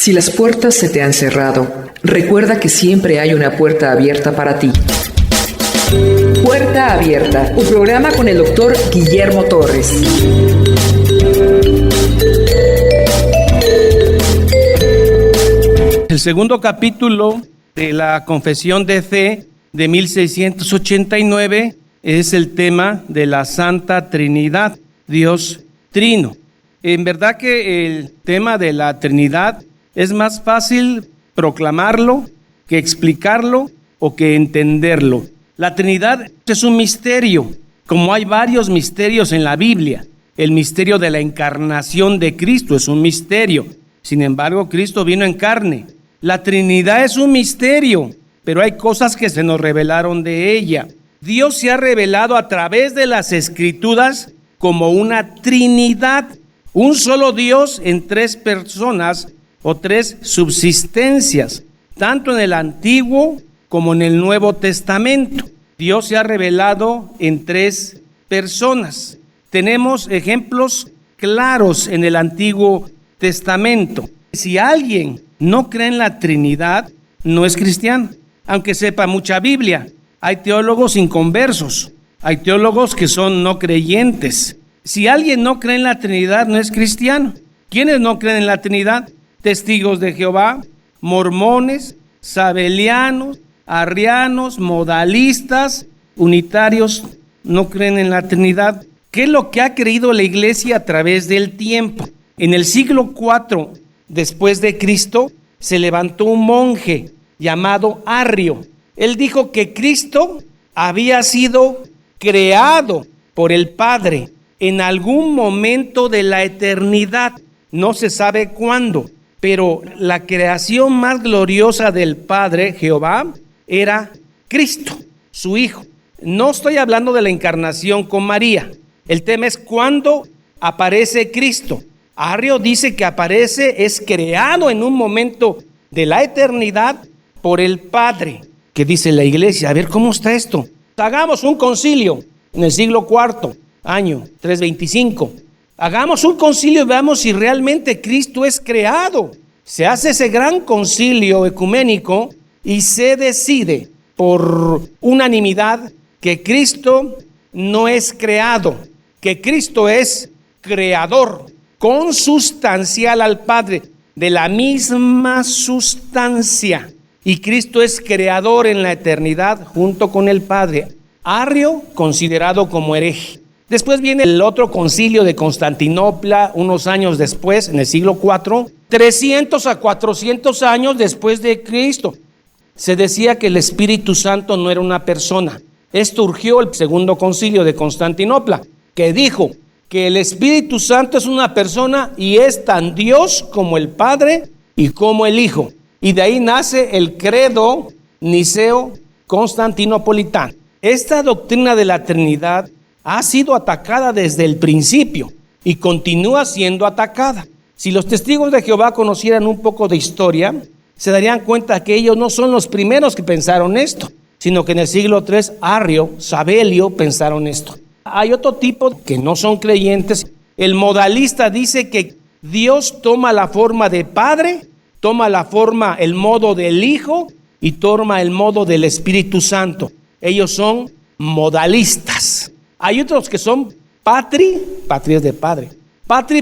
Si las puertas se te han cerrado, recuerda que siempre hay una puerta abierta para ti. Puerta Abierta, un programa con el doctor Guillermo Torres. El segundo capítulo de la Confesión de Fe de 1689 es el tema de la Santa Trinidad, Dios Trino. En verdad que el tema de la Trinidad es más fácil proclamarlo que explicarlo o que entenderlo. La Trinidad es un misterio, como hay varios misterios en la Biblia. El misterio de la encarnación de Cristo es un misterio. Sin embargo, Cristo vino en carne. La Trinidad es un misterio, pero hay cosas que se nos revelaron de ella. Dios se ha revelado a través de las Escrituras como una Trinidad, un solo Dios en tres personas o tres subsistencias, tanto en el Antiguo como en el Nuevo Testamento. Dios se ha revelado en tres personas. Tenemos ejemplos claros en el Antiguo Testamento. Si alguien no cree en la Trinidad, no es cristiano, aunque sepa mucha Biblia. Hay teólogos inconversos, hay teólogos que son no creyentes. Si alguien no cree en la Trinidad, no es cristiano. ¿Quiénes no creen en la Trinidad? Testigos de Jehová, mormones, sabelianos, arrianos, modalistas, unitarios, no creen en la Trinidad. ¿Qué es lo que ha creído la iglesia a través del tiempo? En el siglo IV después de Cristo se levantó un monje llamado Arrio. Él dijo que Cristo había sido creado por el Padre en algún momento de la eternidad. No se sabe cuándo, pero la creación más gloriosa del Padre, Jehová, era Cristo, su Hijo. No estoy hablando de la encarnación con María. El tema es cuándo aparece Cristo. Arrio dice que aparece, es creado en un momento de la eternidad por el Padre. ¿Qué dice la iglesia? A ver, ¿cómo está esto? Hagamos un concilio en el siglo IV, año 325. Hagamos un concilio y veamos si realmente Cristo es creado. Se hace ese gran concilio ecuménico y se decide por unanimidad que Cristo no es creado, que Cristo es creador, consustancial al Padre, de la misma sustancia. Y Cristo es creador en la eternidad junto con el Padre. Arrio, considerado como hereje. Después viene el otro concilio de Constantinopla, unos años después, en el siglo IV, 300 a 400 años después de Cristo. Se decía que el Espíritu Santo no era una persona. Esto urgió el segundo concilio de Constantinopla, que dijo que el Espíritu Santo es una persona y es tan Dios como el Padre y como el Hijo. Y de ahí nace el credo niceo constantinopolitano. Esta doctrina de la Trinidad ha sido atacada desde el principio y continúa siendo atacada. Si los testigos de Jehová conocieran un poco de historia, se darían cuenta que ellos no son los primeros que pensaron esto, sino que en el siglo III, Arrio, Sabelio pensaron esto. Hay otro tipo que no son creyentes. El modalista dice que Dios toma la forma de Padre, toma la forma, el modo del Hijo y toma el modo del Espíritu Santo. Ellos son modalistas. Hay otros que son patri es de Padre,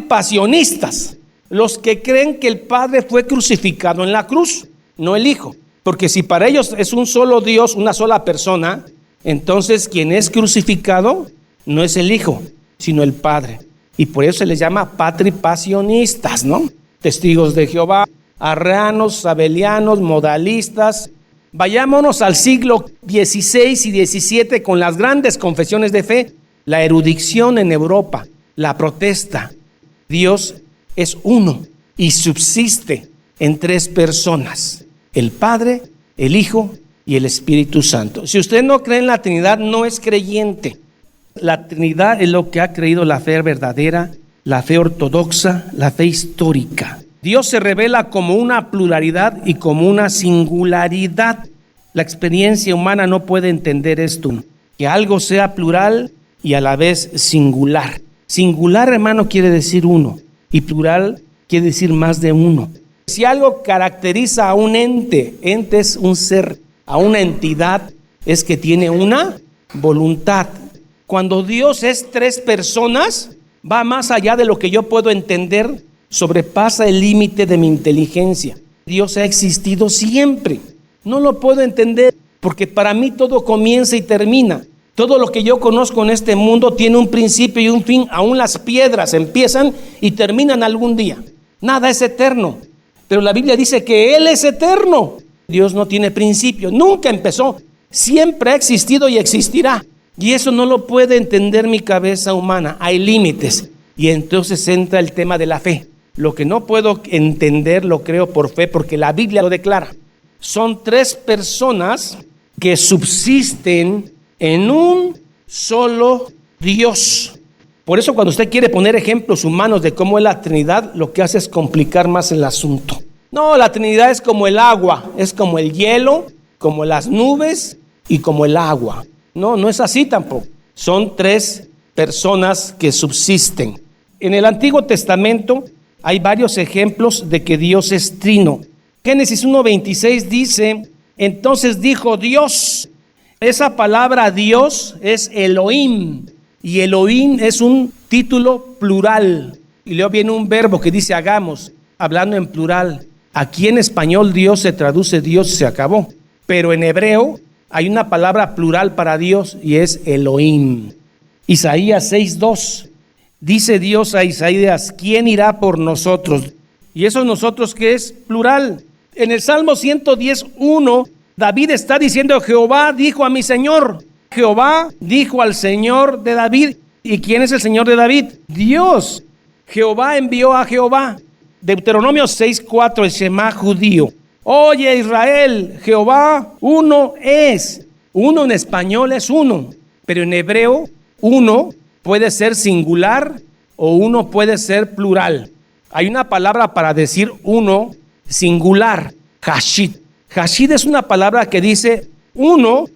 pasionistas, los que creen que el Padre fue crucificado en la cruz, no el Hijo. Porque si para ellos es un solo Dios, una sola persona, entonces quien es crucificado no es el Hijo, sino el Padre. Y por eso se les llama pasionistas, ¿no? Testigos de Jehová, arrianos, sabelianos, modalistas. Vayámonos al siglo XVI y XVII con las grandes confesiones de fe, la erudición en Europa, la protesta. Dios es uno y subsiste en tres personas: el Padre, el Hijo y el Espíritu Santo. Si usted no cree en la Trinidad, no es creyente. La Trinidad es lo que ha creído la fe verdadera, la fe ortodoxa, la fe histórica. Dios se revela como una pluralidad y como una singularidad. La experiencia humana no puede entender esto, que algo sea plural y a la vez singular. Singular, hermano, quiere decir uno, y plural quiere decir más de uno. Si algo caracteriza a un ente es un ser, a una entidad, es que tiene una voluntad. Cuando Dios es tres personas, va más allá de lo que yo puedo entender, sobrepasa el límite de mi inteligencia. Dios ha existido siempre. No lo puedo entender porque para mí todo comienza y termina. Todo lo que yo conozco en este mundo tiene un principio y un fin. Aún las piedras empiezan y terminan algún día. Nada es eterno. Pero la Biblia dice que Él es eterno. Dios no tiene principio, nunca empezó. Siempre ha existido y existirá. Y eso no lo puede entender mi cabeza humana. Hay límites. Y entonces entra el tema de la fe. Lo que no puedo entender lo creo por fe porque la Biblia lo declara. Son tres personas que subsisten en un solo Dios. Por eso cuando usted quiere poner ejemplos humanos de cómo es la Trinidad, lo que hace es complicar más el asunto. No, la Trinidad es como el agua, es como el hielo, como las nubes y como el agua. No, no es así tampoco. Son tres personas que subsisten. En el Antiguo Testamento hay varios ejemplos de que Dios es trino. Génesis 1:26 dice, entonces dijo Dios. Esa palabra Dios es Elohim, y Elohim es un título plural. Y luego viene un verbo que dice hagamos, hablando en plural. Aquí en español Dios se traduce Dios, se acabó. Pero en hebreo hay una palabra plural para Dios y es Elohim. Isaías 6:2. Dice Dios a Isaías, ¿quién irá por nosotros? Y eso nosotros que es plural. En el Salmo 110:1, David está diciendo, Jehová dijo a mi Señor. Jehová dijo al Señor de David. ¿Y quién es el Señor de David? Dios. Jehová envió a Jehová. Deuteronomio 6:4, el Shema judío. Oye Israel, Jehová uno es. Uno en español es uno, pero en hebreo uno puede ser singular o uno puede ser plural. Hay una palabra para decir uno singular, hashid. Hashid es una palabra que dice uno,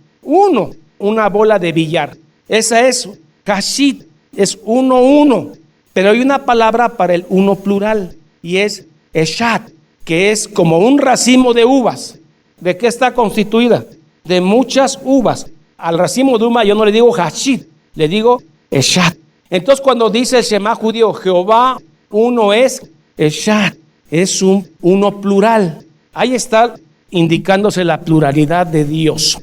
una bola de billar. Esa es hashid, es uno. Pero hay una palabra para el uno plural y es eshad, que es como un racimo de uvas. ¿De qué está constituida? De muchas uvas. Al racimo de uva yo no le digo hashid, le digo eshad. Entonces cuando dice el Shema judío, Jehová uno es, eshad es un uno plural. Ahí está indicándose la pluralidad de Dios.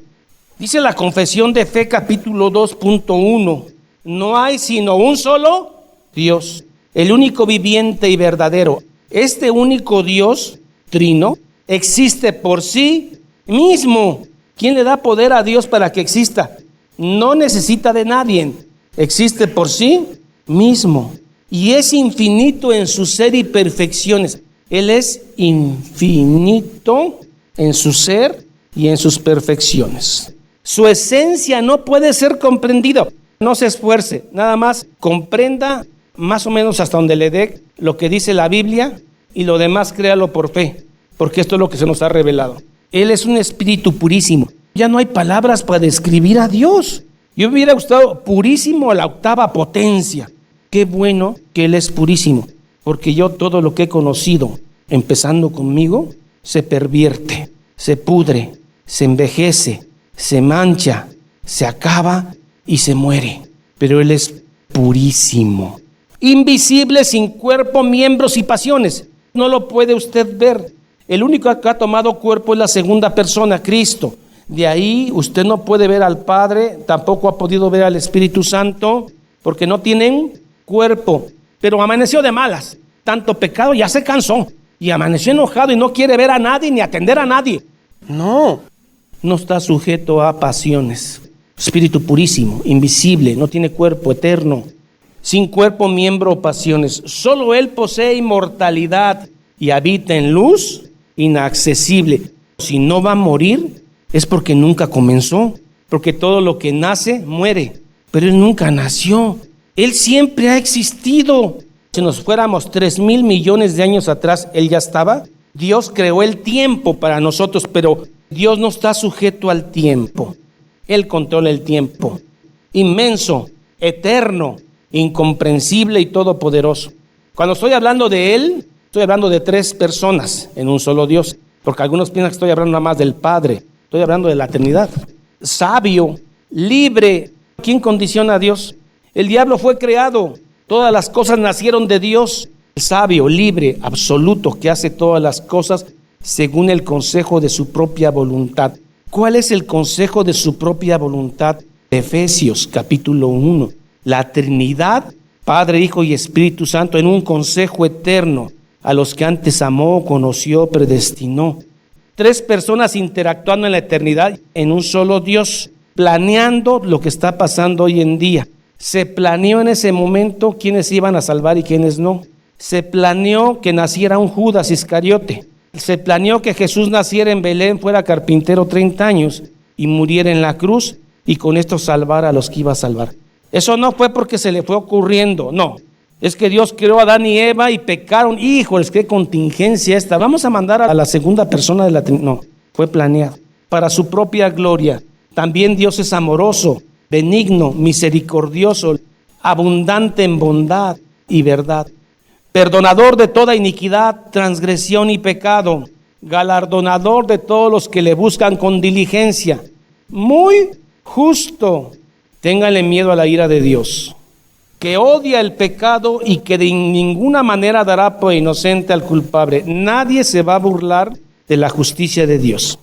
Dice la Confesión de Fe capítulo 2.1, no hay sino un solo Dios, el único viviente y verdadero. Este único Dios, trino, existe por sí mismo. ¿Quién le da poder a Dios para que exista? No necesita de nadie. Existe por sí mismo. Y es infinito en su ser y perfecciones. Él es infinito en su ser y en sus perfecciones. Su esencia no puede ser comprendida. No se esfuerce, nada más comprenda más o menos hasta donde le dé lo que dice la Biblia y lo demás créalo por fe, porque esto es lo que se nos ha revelado. Él es un espíritu purísimo. Ya no hay palabras para describir a Dios. Yo me hubiera gustado purísimo a la octava potencia. Qué bueno que Él es purísimo, porque yo todo lo que he conocido, empezando conmigo, se pervierte, se pudre, se envejece, se mancha, se acaba y se muere. Pero Él es purísimo. Invisible, sin cuerpo, miembros y pasiones. No lo puede usted ver. El único que ha tomado cuerpo es la segunda persona, Cristo. De ahí usted no puede ver al Padre, tampoco ha podido ver al Espíritu Santo, porque no tienen cuerpo. Pero amaneció de malas. Tanto pecado, ya se cansó. Y amaneció enojado y no quiere ver a nadie ni atender a nadie. No está sujeto a pasiones. Espíritu purísimo, invisible, no tiene cuerpo, eterno. Sin cuerpo, miembro o pasiones. Solo Él posee inmortalidad y habita en luz inaccesible. Si no va a morir, es porque nunca comenzó. Porque todo lo que nace, muere. Pero Él nunca nació. Él siempre ha existido. Si nos fuéramos 3,000 millones de años atrás, Él ya estaba. Dios creó el tiempo para nosotros, pero Dios no está sujeto al tiempo. Él controla el tiempo. Inmenso, eterno, incomprensible y todopoderoso. Cuando estoy hablando de Él, Estoy hablando de 3 personas en un solo Dios, porque algunos piensan que estoy hablando nada más del Padre. Estoy hablando de la eternidad. Sabio, libre. ¿Quién condiciona a Dios? El diablo fue creado. Todas las cosas nacieron de Dios. Sabio, libre, absoluto, que hace todas las cosas según el consejo de su propia voluntad. ¿Cuál es el consejo de su propia voluntad? Efesios capítulo 1. La Trinidad, Padre, Hijo y Espíritu Santo, en un consejo eterno, a los que antes amó, conoció, predestinó. 3 personas interactuando en la eternidad en un solo Dios, planeando lo que está pasando hoy en día. Se planeó en ese momento quiénes iban a salvar y quiénes no. Se planeó que naciera un Judas Iscariote. Se planeó que Jesús naciera en Belén, fuera carpintero 30 años y muriera en la cruz y con esto salvara a los que iba a salvar. Eso no fue porque se le fue ocurriendo, no. Es que Dios creó a Adán y Eva y pecaron. Híjoles, qué contingencia esta. Vamos a mandar a la segunda persona de la Trinidad. No, fue planeado para su propia gloria. También Dios es amoroso, benigno, misericordioso, abundante en bondad y verdad. Perdonador de toda iniquidad, transgresión y pecado, galardonador de todos los que le buscan con diligencia, muy justo. Ténganle miedo a la ira de Dios, que odia el pecado y que de ninguna manera dará por inocente al culpable. Nadie se va a burlar de la justicia de Dios.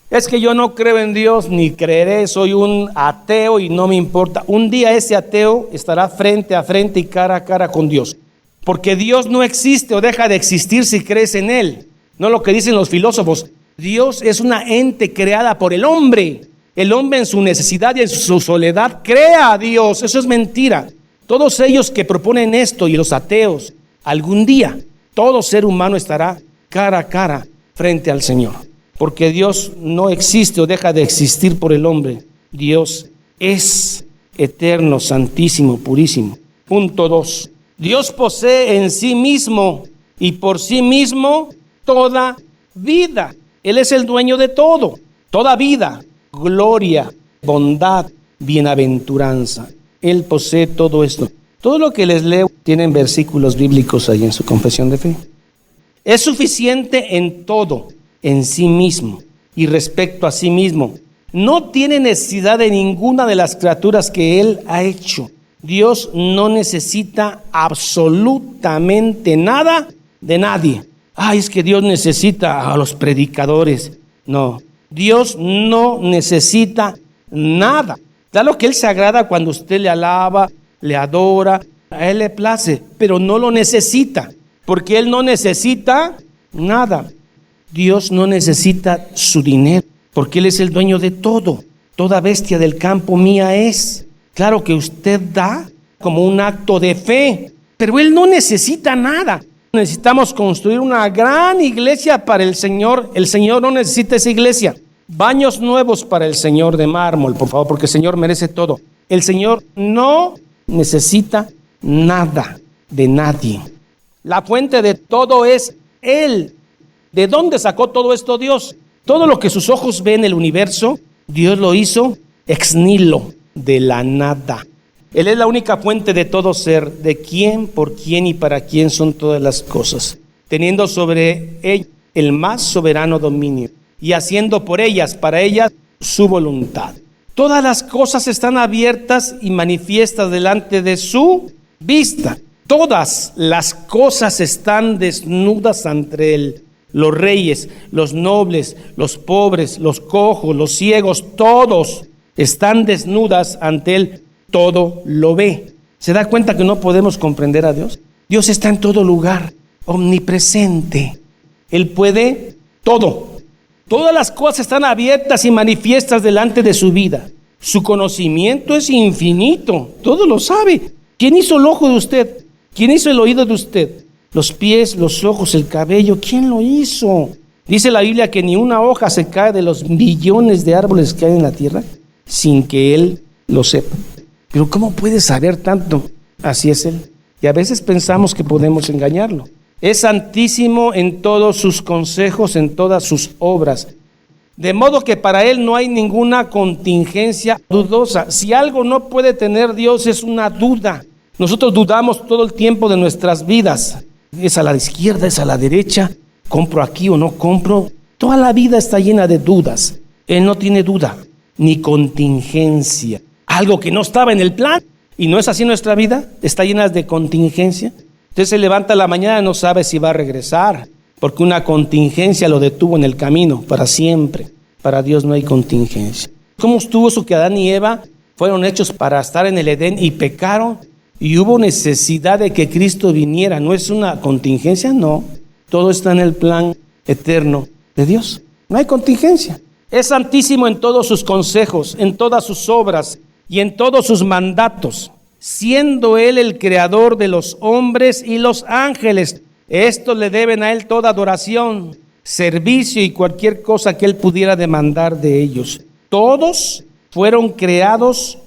Es que yo no creo en Dios, ni creeré, soy un ateo y no me importa. Un día ese ateo estará frente a frente y cara a cara con Dios. Porque Dios no existe o deja de existir si crees en Él. No lo que dicen los filósofos. Dios es una ente creada por el hombre. El hombre en su necesidad y en su soledad crea a Dios. Eso es mentira. Todos ellos que proponen esto y los ateos, algún día todo ser humano estará cara a cara frente al Señor. Porque Dios no existe o deja de existir por el hombre. Dios es eterno, santísimo, purísimo. Punto 2. Dios posee en sí mismo y por sí mismo toda vida. Él es el dueño de todo, toda vida, gloria, bondad, bienaventuranza. Él posee todo esto. Todo lo que les leo tienen versículos bíblicos ahí en su confesión de fe. Es suficiente en todo, en sí mismo y respecto a sí mismo. No tiene necesidad de ninguna de las criaturas que Él ha hecho. Dios no necesita absolutamente nada de nadie. Ay, es que Dios necesita a los predicadores. No, Dios no necesita nada. Claro que Él se agrada cuando usted le alaba, le adora, a Él le place, pero no lo necesita, porque Él no necesita nada. Dios no necesita su dinero, porque Él es el dueño de todo. Toda bestia del campo mía es. Claro que usted da como un acto de fe, pero Él no necesita nada. Necesitamos construir una gran iglesia para el Señor. El Señor no necesita esa iglesia. Baños nuevos para el Señor de mármol, por favor, porque el Señor merece todo. El Señor no necesita nada de nadie. La fuente de todo es Él. ¿De dónde sacó todo esto Dios? Todo lo que sus ojos ven en el universo, Dios lo hizo ex nihilo, de la nada. Él es la única fuente de todo ser, de quién, por quién y para quién son todas las cosas, teniendo sobre él el más soberano dominio y haciendo por ellas, para ellas, su voluntad. Todas las cosas están abiertas y manifiestas delante de su vista. Todas las cosas están desnudas ante él. Los reyes, los nobles, los pobres, los cojos, los ciegos, todos están desnudas ante él. Todo lo ve. ¿Se da cuenta que no podemos comprender a Dios? Dios está en todo lugar, omnipresente. Él puede todo. Todas las cosas están abiertas y manifiestas delante de su vida. Su conocimiento es infinito. Todo lo sabe. ¿Quién hizo el ojo de usted? ¿Quién hizo el oído de usted? Los pies, los ojos, el cabello. ¿Quién lo hizo? Dice la Biblia que ni una hoja se cae de los millones de árboles que hay en la tierra sin que Él lo sepa. Pero ¿cómo puede saber tanto? Así es Él. Y a veces pensamos que podemos engañarlo. Es santísimo en todos sus consejos, en todas sus obras. De modo que para Él no hay ninguna contingencia dudosa. Si algo no puede tener Dios es una duda. Nosotros dudamos todo el tiempo de nuestras vidas. es a la izquierda, es a la derecha, compro aquí o no compro. Toda la vida está llena de dudas. Él no tiene duda, ni contingencia. Algo que no estaba en el plan, y no es así nuestra vida, está llena de contingencia. Usted se levanta a la mañana y no sabe si va a regresar, porque una contingencia lo detuvo en el camino para siempre. Para Dios no hay contingencia. ¿Cómo estuvo eso que Adán y Eva fueron hechos para estar en el Edén y pecaron? Y hubo necesidad de que Cristo viniera. ¿No es una contingencia? No. Todo está en el plan eterno de Dios. No hay contingencia. Es santísimo en todos sus consejos, en todas sus obras y en todos sus mandatos, siendo Él el creador de los hombres y los ángeles. Estos le deben a Él toda adoración, servicio y cualquier cosa que Él pudiera demandar de ellos. Todos fueron creados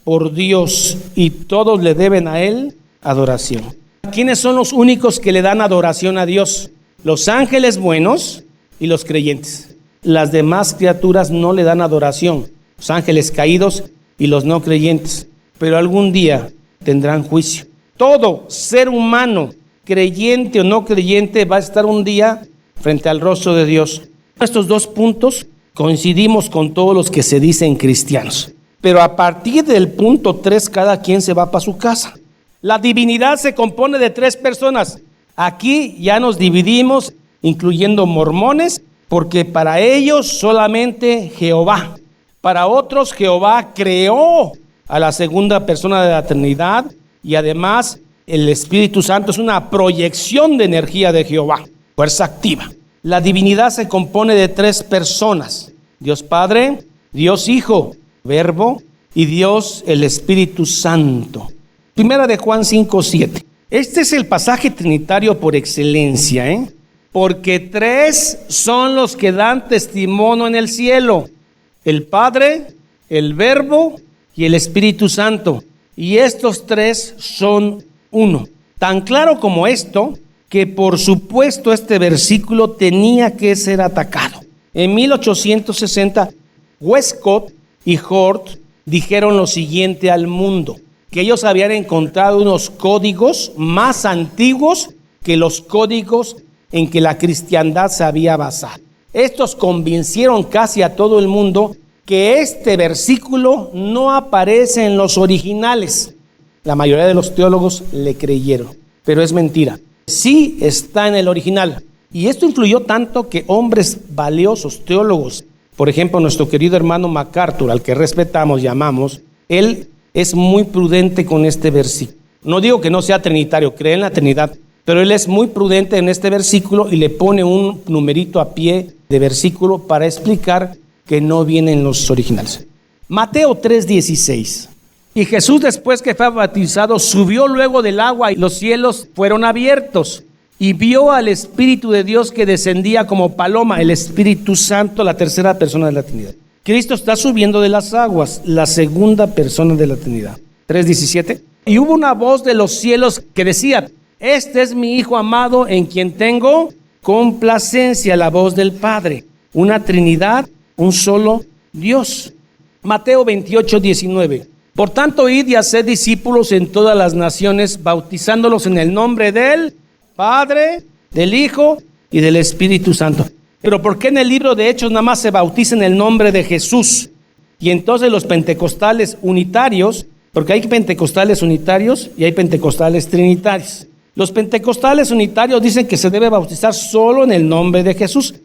por Dios y todos le deben a Él adoración. ¿Quiénes son los únicos que le dan adoración a Dios? Los ángeles buenos y los creyentes. Las demás criaturas no le dan adoración. Los ángeles caídos y los no creyentes. Pero algún día tendrán juicio. Todo ser humano, creyente o no creyente, va a estar un día frente al rostro de Dios. Estos dos puntos coincidimos con todos los que se dicen cristianos. Pero a partir del punto 3, cada quien se va para su casa. La divinidad se compone de 3 personas. Aquí ya nos dividimos, incluyendo mormones, porque para ellos solamente Jehová. Para otros, Jehová creó a la segunda persona de la Trinidad y además el Espíritu Santo es una proyección de energía de Jehová, fuerza activa. La divinidad se compone de 3 personas: Dios Padre, Dios Hijo, Verbo, y Dios el Espíritu Santo. Primera de Juan 5:7. Este es el pasaje trinitario por excelencia, porque 3 son los que dan testimonio en el cielo: el Padre, el Verbo y el Espíritu Santo. Y estos 3 son uno. Tan claro como esto, que por supuesto este versículo tenía que ser atacado. En 1860, Westcott y Hort dijeron lo siguiente al mundo: que ellos habían encontrado unos códigos más antiguos que los códigos en que la cristiandad se había basado. Estos convencieron casi a todo el mundo que este versículo no aparece en los originales. La mayoría de los teólogos le creyeron, pero es mentira. Sí está en el original. Y esto influyó tanto que hombres valiosos, teólogos, por ejemplo, nuestro querido hermano MacArthur, al que respetamos y amamos, él es muy prudente con este versículo. No digo que no sea trinitario, cree en la Trinidad, pero él es muy prudente en este versículo y le pone un numerito a pie de versículo para explicar que no viene en los originales. Mateo 3:16. Y Jesús, después que fue bautizado, subió luego del agua y los cielos fueron abiertos. Y vio al Espíritu de Dios que descendía como paloma, el Espíritu Santo, la tercera persona de la Trinidad. Cristo está subiendo de las aguas, la segunda persona de la Trinidad. 3:17. Y hubo una voz de los cielos que decía: este es mi Hijo amado en quien tengo complacencia. La voz del Padre. Una Trinidad, un solo Dios. Mateo 28:19. Por tanto, id y haced discípulos en todas las naciones, bautizándolos en el nombre del Padre, del Hijo y del Espíritu Santo. Pero ¿por qué en el libro de Hechos nada más se bautiza en el nombre de Jesús? Y entonces los pentecostales unitarios, porque hay pentecostales unitarios y hay pentecostales trinitarios. Los pentecostales unitarios dicen que se debe bautizar solo en el nombre de Jesús.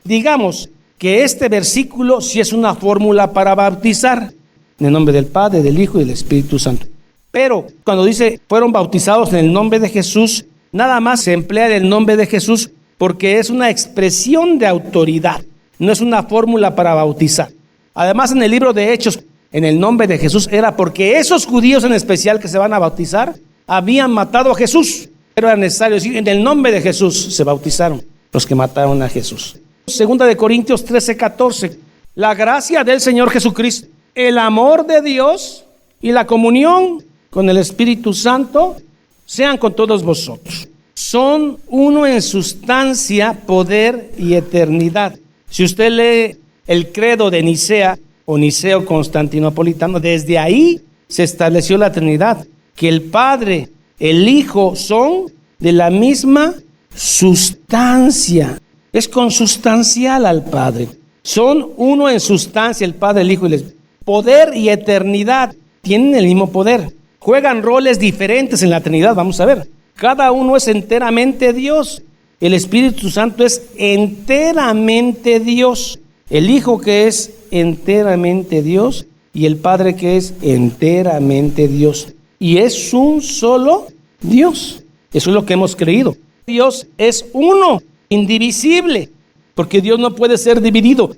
Digamos que este versículo sí es una fórmula para bautizar en el nombre del Padre, del Hijo y del Espíritu Santo. Pero cuando dice fueron bautizados en el nombre de Jesús, nada más se emplea el nombre de Jesús porque es una expresión de autoridad, no es una fórmula para bautizar. Además, en el libro de Hechos, en el nombre de Jesús era porque esos judíos en especial que se van a bautizar habían matado a Jesús. Pero era necesario decir, en el nombre de Jesús se bautizaron los que mataron a Jesús. Segunda de Corintios 13:14. La gracia del Señor Jesucristo, el amor de Dios y la comunión con el Espíritu Santo sean con todos vosotros. Son uno en sustancia, poder y eternidad. Si usted lee el credo de Nicea o Niceo Constantinopolitano, desde ahí se estableció la Trinidad, que el Padre, el Hijo son de la misma sustancia. Es consustancial al Padre. Son uno en sustancia, el Padre, el Hijo y el Espíritu. Poder y eternidad tienen el mismo poder. Juegan roles diferentes en la Trinidad, vamos a ver. Cada uno es enteramente Dios. El Espíritu Santo es enteramente Dios. El Hijo que es enteramente Dios y el Padre que es enteramente Dios. Y es un solo Dios. Eso es lo que hemos creído. Dios es uno, indivisible, porque Dios no puede ser dividido.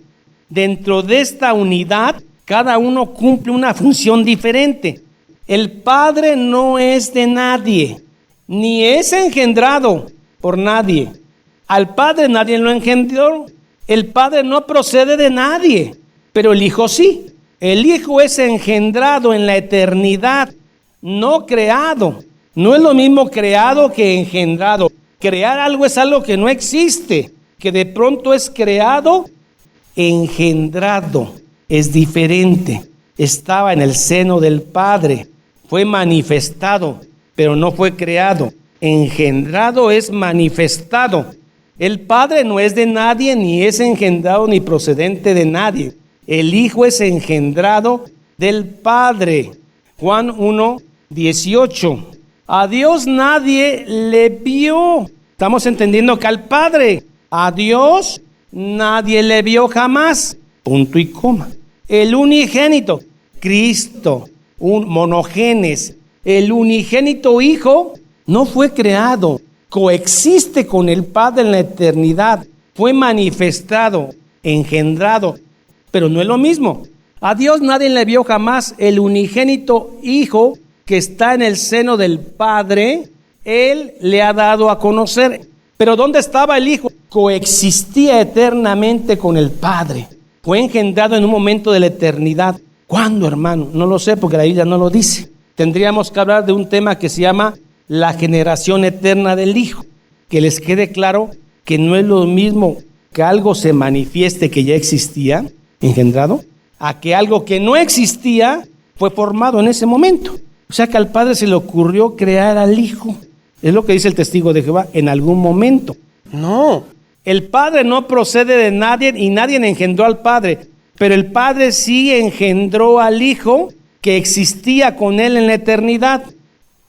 Dentro de esta unidad, cada uno cumple una función diferente. El Padre no es de nadie, ni es engendrado por nadie. Al Padre nadie lo engendró. El Padre no procede de nadie, pero el Hijo sí. El Hijo es engendrado en la eternidad, no creado. No es lo mismo creado que engendrado. Crear algo es algo que no existe, que de pronto es creado, engendrado. Es diferente. Estaba en el seno del Padre, fue manifestado, pero no fue creado. Engendrado es manifestado. El Padre no es de nadie, ni es engendrado, ni procedente de nadie. El Hijo es engendrado del Padre. Juan 1:18. A Dios nadie le vio. Estamos entendiendo que al Padre, a Dios nadie le vio jamás. Punto y coma. El unigénito, Cristo, un monogenes, el unigénito Hijo no fue creado, coexiste con el Padre en la eternidad, fue manifestado, engendrado, pero no es lo mismo. A Dios nadie le vio jamás. El unigénito Hijo que está en el seno del Padre, Él le ha dado a conocer. Pero ¿dónde estaba el Hijo? Coexistía eternamente con el Padre. Fue engendrado en un momento de la eternidad. ¿Cuándo, hermano? No lo sé, porque la Biblia no lo dice. Tendríamos que hablar de un tema que se llama la generación eterna del Hijo. Que les quede claro que no es lo mismo que algo se manifieste que ya existía, engendrado, a que algo que no existía fue formado en ese momento. O sea que al Padre se le ocurrió crear al Hijo. Es lo que dice el testigo de Jehová, en algún momento. No, el Padre no procede de nadie y nadie engendró al Padre, pero el Padre sí engendró al Hijo que existía con Él en la eternidad.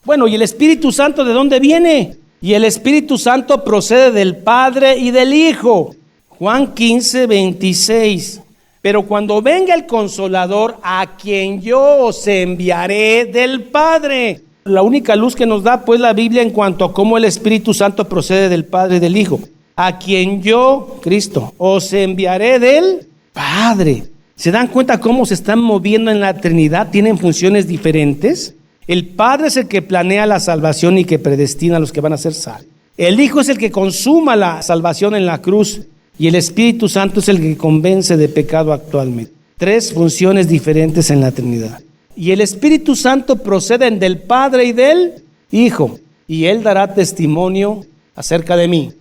Bueno, ¿y el Espíritu Santo de dónde viene? Y el Espíritu Santo procede del Padre y del Hijo. Juan 15:26. Pero cuando venga el Consolador, a quien yo os enviaré del Padre. La única luz que nos da pues la Biblia en cuanto a cómo el Espíritu Santo procede del Padre y del Hijo. A quien yo, Cristo, os enviaré del Padre. ¿Se dan cuenta cómo se están moviendo en la Trinidad? Tienen funciones diferentes. El Padre es el que planea la salvación y que predestina a los que van a ser salvos. El Hijo es el que consuma la salvación en la cruz. Y el Espíritu Santo es el que convence de pecado actualmente. Tres funciones diferentes en la Trinidad. Y el Espíritu Santo proceden del Padre y del Hijo. Y Él dará testimonio acerca de mí.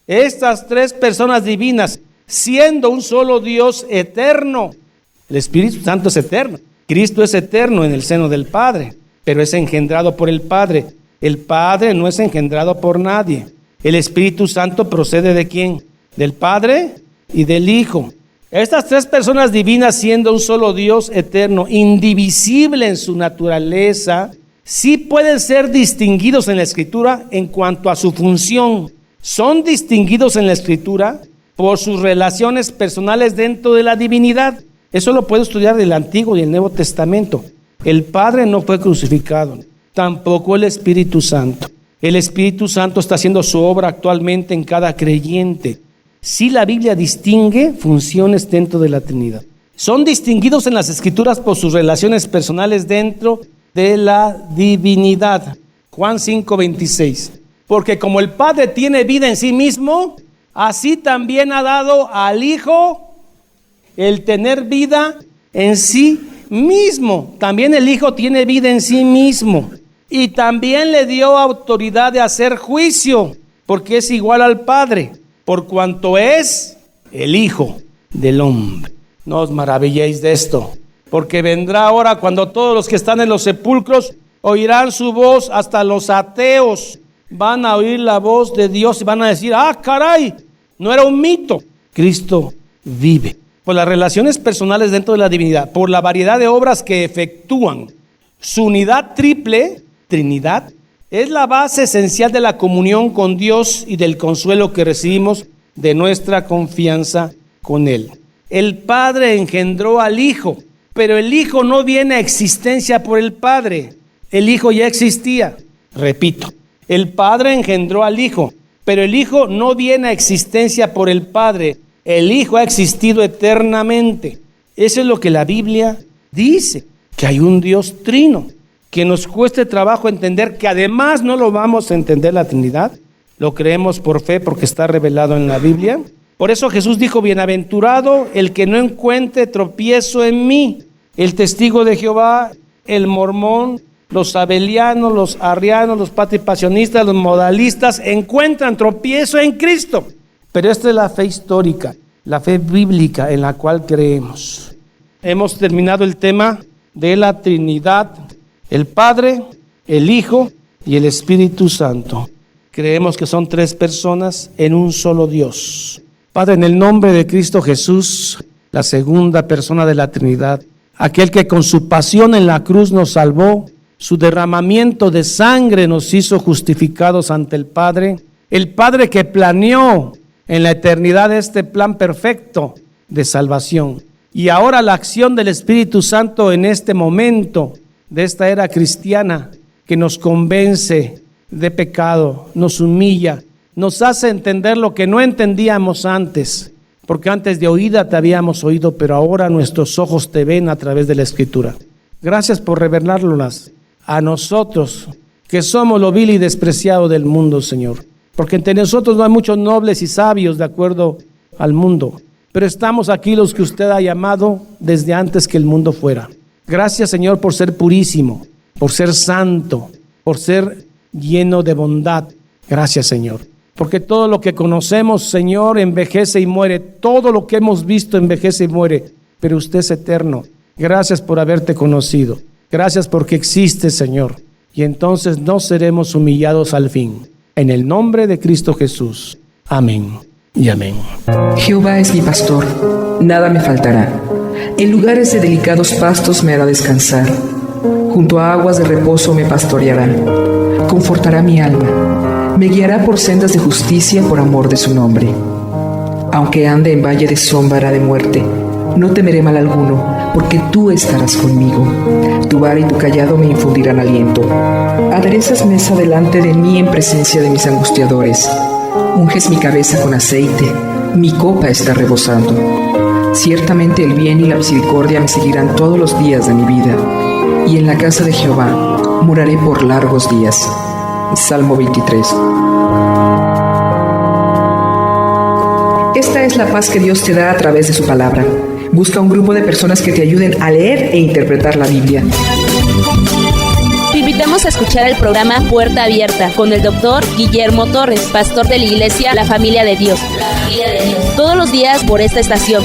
Estas tres personas divinas, siendo un solo Dios eterno. El Espíritu Santo es eterno. Cristo es eterno en el seno del Padre, pero es engendrado por el Padre. El Padre no es engendrado por nadie. El Espíritu Santo procede ¿de quién? Del Padre y del Hijo. Estas tres personas divinas, siendo un solo Dios eterno, indivisible en su naturaleza, sí pueden ser distinguidos en la Escritura en cuanto a su función. Son distinguidos en la Escritura por sus relaciones personales dentro de la divinidad. Eso lo puede estudiar del Antiguo y el Nuevo Testamento. El Padre no fue crucificado, tampoco el Espíritu Santo. El Espíritu Santo está haciendo su obra actualmente en cada creyente. Sí, la Biblia distingue funciones dentro de la Trinidad. Son distinguidos en las Escrituras por sus relaciones personales dentro de la divinidad. Juan 5:26. Porque como el Padre tiene vida en sí mismo, así también ha dado al Hijo el tener vida en sí mismo. También el Hijo tiene vida en sí mismo. Y también le dio autoridad de hacer juicio, porque es igual al Padre, por cuanto es el Hijo del hombre. No os maravilléis de esto, porque vendrá hora cuando todos los que están en los sepulcros oirán su voz, hasta los ateos. van a oír la voz de Dios y van a decir: ¡ah, caray! No era un mito. Cristo vive. Por las relaciones personales dentro de la divinidad, por la variedad de obras que efectúan, su unidad triple, Trinidad, es la base esencial de la comunión con Dios y del consuelo que recibimos de nuestra confianza con Él. El Padre engendró al Hijo, pero el Hijo no viene a existencia por el Padre. El Hijo ya existía. Repito, el Padre engendró al Hijo, pero el Hijo no viene a existencia por el Padre. El Hijo ha existido eternamente. Eso es lo que la Biblia dice, que hay un Dios trino. Que nos cueste trabajo entender, que además no lo vamos a entender la Trinidad. Lo creemos por fe porque está revelado en la Biblia. Por eso Jesús dijo: bienaventurado el que no encuentre tropiezo en mí. El testigo de Jehová, el mormón, los abelianos, los arrianos, los patripasionistas, los modalistas encuentran tropiezo en Cristo. Pero esta es la fe histórica, la fe bíblica en la cual creemos. Hemos terminado el tema de la Trinidad, el Padre, el Hijo y el Espíritu Santo. Creemos que son tres personas en un solo Dios. Padre, en el nombre de Cristo Jesús, la segunda persona de la Trinidad, aquel que con su pasión en la cruz nos salvó, su derramamiento de sangre nos hizo justificados ante el Padre, el Padre que planeó en la eternidad este plan perfecto de salvación. Y ahora la acción del Espíritu Santo en este momento de esta era cristiana, que nos convence de pecado, nos humilla, nos hace entender lo que no entendíamos antes, porque antes de oída te habíamos oído, pero ahora nuestros ojos te ven a través de la Escritura. Gracias por revelárnoslas a nosotros, que somos lo vil y despreciado del mundo, Señor. Porque entre nosotros no hay muchos nobles y sabios de acuerdo al mundo, pero estamos aquí los que usted ha llamado desde antes que el mundo fuera. Gracias, Señor, por ser purísimo, por ser santo, por ser lleno de bondad. Gracias, Señor. Porque todo lo que conocemos, Señor, envejece y muere. Todo lo que hemos visto envejece y muere. Pero usted es eterno. Gracias por haberte conocido. Gracias porque existe, Señor. Y entonces no seremos humillados al fin. En el nombre de Cristo Jesús. Amén y amén. Jehová es mi pastor, nada me faltará. En lugares de delicados pastos me hará descansar. Junto a aguas de reposo me pastoreará. Confortará mi alma. Me guiará por sendas de justicia por amor de su nombre. Aunque ande en valle de sombra de muerte, no temeré mal alguno, porque tú estarás conmigo. Tu vara y tu cayado me infundirán aliento. Aderezas mesa delante de mí en presencia de mis angustiadores. Unges mi cabeza con aceite, mi copa está rebosando. Ciertamente el bien y la misericordia me seguirán todos los días de mi vida, y en la casa de Jehová moraré por largos días. Salmo 23. Esta es la paz que Dios te da a través de su palabra. Busca un grupo de personas que te ayuden a leer e interpretar la Biblia. Te invitamos a escuchar el programa Puerta Abierta con el Dr. Guillermo Torres, pastor de la iglesia La Familia de Dios. Todos los días por esta estación.